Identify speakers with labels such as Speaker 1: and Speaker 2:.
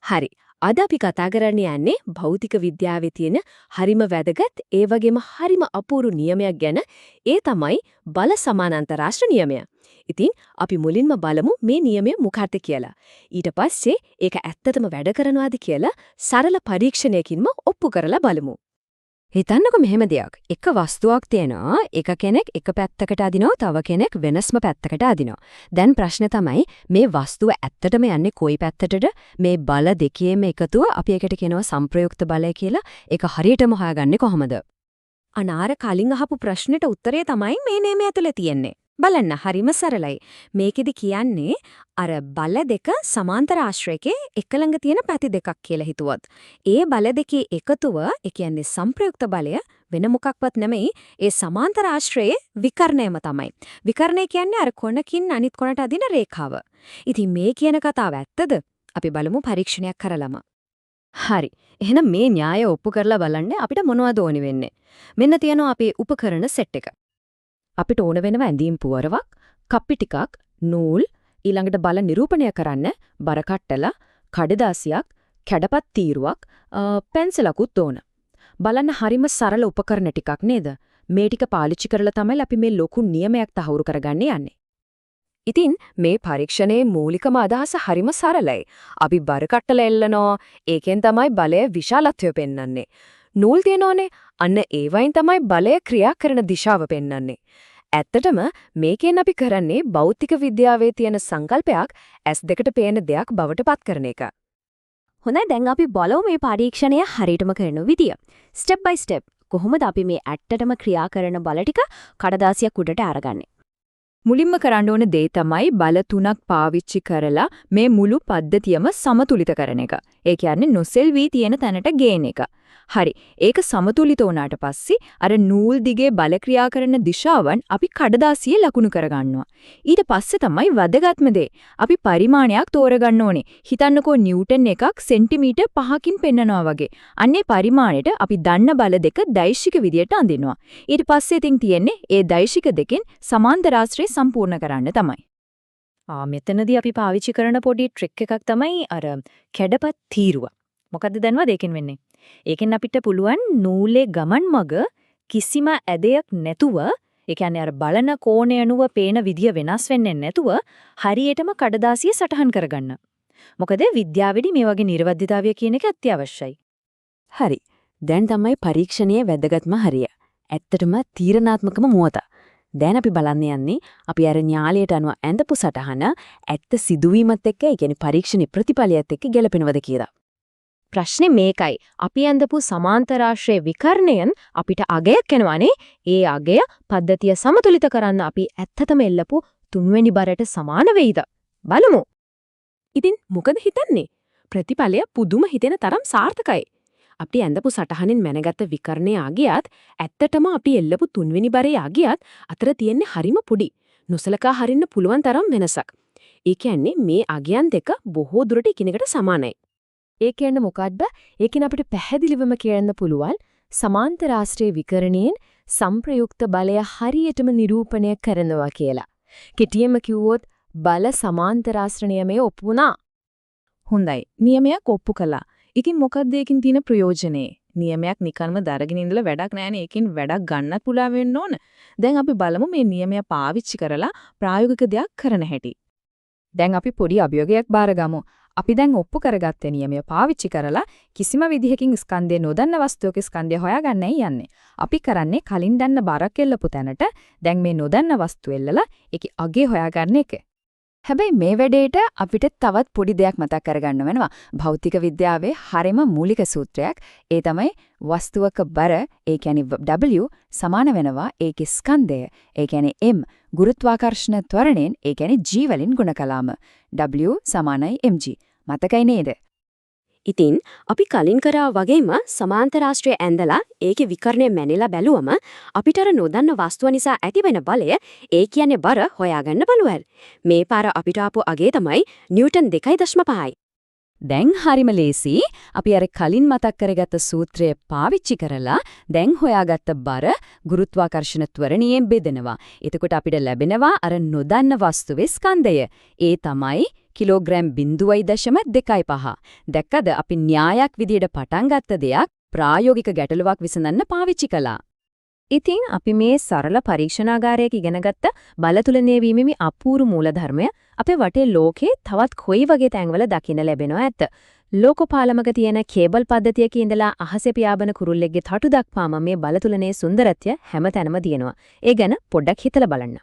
Speaker 1: හරි. අද අපි කතා කරන්න යන්නේ භෞතික විද්‍යාවේ තියෙන හරිම වැදගත් ඒ වගේම හරිම අපූර්ව නියමයක් ගැන. ඒ තමයි බල සමානාන්තරාශ්‍ර නියමය. ඉතින් අපි මුලින්ම බලමු මේ නියමය මොකක්ද කියලා. ඊට පස්සේ ඒක ඇත්තටම වැඩ කරනවාද කියලා සරල පරීක්ෂණයකින්ම ඔප්පු කරලා බලමු.
Speaker 2: හිතන්නකො මෙහෙම දෙයක්. එක වස්තුවක් තියෙනවා. එක කෙනෙක් එක පැත්තකට අදිනවා, තව කෙනෙක් වෙනස්ම පැත්තකට අදිනවා. දැන් ප්‍රශ්නේ තමයි මේ වස්තුව ඇත්තටම යන්නේ කොයි පැත්තටද? මේ බල දෙකේම එකතුව අපි ඒකට කියනවා සංප්‍රයුක්ත බලය කියලා. ඒක හරියටම හොයාගන්නේ කොහොමද?
Speaker 1: අනාර කලින් අහපු ප්‍රශ්නෙට උත්තරය තමයි මේ නියමය ඇතුලේ තියෙන්නේ. බලන්න හරිම සරලයි. මේකෙදි කියන්නේ අර බල දෙක සමාන්තර ආශ්‍රයකේ එක ළඟ තියෙන පැති දෙකක් කියලා හිතුවොත්. ඒ බල දෙකේ එකතුව, ඒ කියන්නේ සංප්‍රයුක්ත බලය වෙන මොකක්වත් නෙමෙයි, ඒ සමාන්තර ආශ්‍රයේ විකර්ණයම තමයි. විකර්ණය කියන්නේ අර කොනකින් අනිත් කොනට අදින රේඛාව. ඉතින් මේ කියන කතාව ඇත්තද? අපි බලමු පරීක්ෂණයක් කරලම.
Speaker 2: හරි. එහෙනම් මේ න්‍යාය ඔප්පු කරලා බලන්න අපිට මොනවද ඕනි වෙන්නේ? මෙන්න තියෙනවා අපේ උපකරණ සෙට් එක. අපිට ඕන වෙනවා ඇඳීම් පුවරවක්, කප්පි ටිකක්, නූල්, ඊළඟට බල නිරූපණය කරන්න බර කට්ටල, කඩදාසියක්, කැඩපත් තීරුවක්, පෙන්සලකුත් ඕන. බලන්න හරිම සරල උපකරණ ටිකක් නේද? මේ ටික පාවිච්චි කරලා තමයි අපි මේ ලොකු නියමයක් තහවුරු කරගන්න යන්නේ.
Speaker 1: ඉතින් මේ පරීක්ෂණයේ මූලිකම අදහස හරිම සරලයි. අපි බර කට්ටල එල්ලනවා, ඒකෙන් තමයි බලය විශාලත්වය පෙන්වන්නේ. නූල් තියනෝනේ, අන්න ඒ වයින් තමයි බලය ක්‍රියා කරන දිශාව පෙන්වන්නේ. ඇත්තටම මේකෙන් අපි කරන්නේ භෞතික විද්‍යාවේ තියෙන සංකල්පයක් S2ට පේන දෙයක් බවට පත් කරන එක.
Speaker 2: හොඳයි, දැන් අපි බලමු මේ පරීක්ෂණය හරියටම කරන විදිය. ස්ටෙප් බයි ස්ටෙප් කොහොමද අපි මේ ඇත්තටම ක්‍රියා කරන බල ටික කඩදාසියක් උඩට අරගන්නේ?
Speaker 3: මුලින්ම කරන්න ඕන දේ තමයි බල තුනක් පාවිච්චි කරලා මේ මුළු පද්ධතියම සමතුලිත කරන එක. ඒ කියන්නේ නොසෙල්වි තියෙන තැනට ගේන එක. හරි. ඒක සමතුලිත වුණාට පස්සේ අර නූල් දිගේ බල ක්‍රියා කරන දිශාවන් අපි කඩදාසියේ ලකුණු කරගන්නවා. ඊට පස්සේ තමයි වැදගත්ම දේ. අපි පරිමාණයක් තෝරගන්න ඕනේ. හිතන්නකෝ නිව්ටන් එකක් සෙන්ටිමීටර් 5කින් පෙන්නනවා වගේ. අන්නේ පරිමාණයට අපි දන්න බල දෙක දෛශික විදියට අඳිනවා. ඊට පස්සේ ඉතින් තියෙන්නේ ඒ දෛශික දෙකෙන් සමාන්තරාශ්‍රය සම්පූර්ණ කරන්න තමයි.
Speaker 2: මෙතනදී අපි පාවිච්චි කරන පොඩි ට්‍රික් එකක් තමයි අර කැඩපත් තීරුව. මොකද්ද දැනවද ඒකෙන් වෙන්නේ? ඒකෙන් අපිට පුළුවන් නූලේ ගමන් මග කිසිම ඇදයක් නැතුව, ඒ කියන්නේ අර බලන කෝණය අනුව පේන විදිය වෙනස් වෙන්නේ නැතුව හරියටම කඩදාසිය සටහන් කරගන්න. මොකද විද්‍යාවේදී මේ වගේ නිර්වද්‍යතාවය කියන එක අත්‍යවශ්‍යයි.
Speaker 1: හරි. දැන් තමයි පරීක්ෂණයේ වැදගත්ම හරිය. ඇත්තටම තීරණාත්මකම මුවත. දැන් අපි බලන්න යන්නේ අපි අර න්‍යාලයට අනුව ඇඳපු සටහන ඇත්ත සිදුවීමත් එක්ක, ඒ කියන්නේ පරීක්ෂණයේ ප්‍රතිඵලයත් එක්ක ගැලපෙනවද කියලා.
Speaker 2: ප්‍රශ්නේ මේකයි. අපි ඇඳපු සමාන්තරාශ්‍රයේ විකර්ණයෙන් අපිට අගයක් එනවනේ. ඒ අගය පද්ධතිය සමතුලිත කරන්න අපි ඇත්තටම එල්ලපු තුන්වෙනි බරට සමාන වෙයිද? බලමු.
Speaker 1: ඉතින් මොකද හිතන්නේ? ප්‍රතිඵලය පුදුම හිතෙන තරම් සාර්ථකයි. අපි ඇඳපු සටහනින් මැනගත්ත විකර්ණයේ අගයත් ඇත්තටම අපි එල්ලපු තුන්වෙනි බරේ අගයත් අතර තියෙන්නේ හරිම පොඩි. නොසලකා හරින්න පුළුවන් තරම් වෙනසක්. ඒ කියන්නේ මේ අගයන් දෙක බොහෝ දුරට එකිනෙකට සමානයි.
Speaker 2: ඒ කියන්නේ මොකද්ද? ඒකෙන් අපිට පැහැදිලිවම කියන්න පුළුවන් සමාන්තරාශ්‍රයේ විකරණයෙන් සංප්‍රයුක්ත බලය හරියටම නිරූපණය කරනවා කියලා. කෙටියෙන්ම කිව්වොත් බල සමාන්තරාශ්‍ර නියමය ඔප්පු වුණා.
Speaker 3: හොඳයි. නියමයක් ඔප්පු කළා. ඉතින් මොකක්ද ඒකෙන් තියෙන ප්‍රයෝජනේ? නියමයක් නිකන්ම දරගෙන ඉඳලා වැඩක් නැහැනේ. ඒකෙන් වැඩක් ගන්නත් පුළුවන් වෙන්න ඕන. දැන් අපි බලමු මේ නියමය පාවිච්චි කරලා ප්‍රායෝගික දෙයක් කරන හැටි. දැන් අපි පොඩි අභියෝගයක් බාරගමු. අපි දැන් ඔප්පු කරගත්තේ නියමය පාවිච්චි කරලා කිසිම විදිහකින් ස්කන්ධය නොදන්න වස්තුවක ස්කන්ධය හොයාගන්නයි යන්නේ. අපි කරන්නේ කලින් දන්න බරක් එල්ලපු තැනට දැන් මේ නොදන්න වස්තුව එල්ලලා ඒකේ අගේ හොයාගන්න එක. හැබැයි මේ වැඩේට අපිට තවත් පොඩි දෙයක් මතක් කරගන්න වෙනවා. භෞතික විද්‍යාවේ හරිම මූලික සූත්‍රයක්. ඒ තමයි වස්තුවක බර, ඒ කියන්නේ W සමාන වෙනවා ඒකේ ස්කන්ධය. ඒ කියන්නේ M ගුරුත්වාකර්ෂණ ත්වරණයෙන්, ඒ කියන්නේ G වලින් ගුණ කළාම W = mg. මතකයි නේද?
Speaker 1: ඉතින් අපි කලින් කරා වගේම සමාන්තරාශ්‍රය ඇඳලා ඒකේ විකර්ණය මැනිලා බැලුවම අපිට අර නොදන්න වස්තුව නිසා ඇතිවෙන බලය, ඒ කියන්නේ බර හොයාගන්න බලුවල්. මේ පාර අපිට ආපු අගේ තමයි නිව්ටන් 2.5.
Speaker 3: දැන් හරිම ලේසි. අපි අර කලින් මතක් කරගත්ත සූත්‍රය පාවිච්චි කරලා දැන් හොයාගත්ත බර ගුරුත්වාකර්ෂණ ත්වරණයෙන් බෙදෙනවා. එතකොට අපිට ලැබෙනවා අර නොදන්න වස්තුවේ ස්කන්ධය. ඒ තමයි
Speaker 2: කිලෝග්‍රෑම් 0.2.5. දැක්කද අපි න්‍යායක් විදියට පටන් ගත්ත දෙයක් ප්‍රායෝගික ගැටලුවක් විසඳන්න පාවිච්චි කළා.
Speaker 1: ඉතින් අපි මේ සරල පරීක්ෂණාගාරයක ඉගෙනගත්ත බලතුලනය වීමේ අපූර්ව මූලධර්මය අපේ වටේ ලෝකේ තවත් කොයි වගේ තැන්වල දකින්න ලැබෙනව ඇත්ත. ලෝකපාලමක තියෙන කේබල් පද්ධතියක ඉඳලා අහසේ පියාඹන කුරුල්ලෙක්ගේ තටු දක්වාම මේ බලතුලනයේ සුන්දරත්වය හැමතැනම තියෙනවා. ඒ ගැන පොඩ්ඩක් හිතලා බලන්න.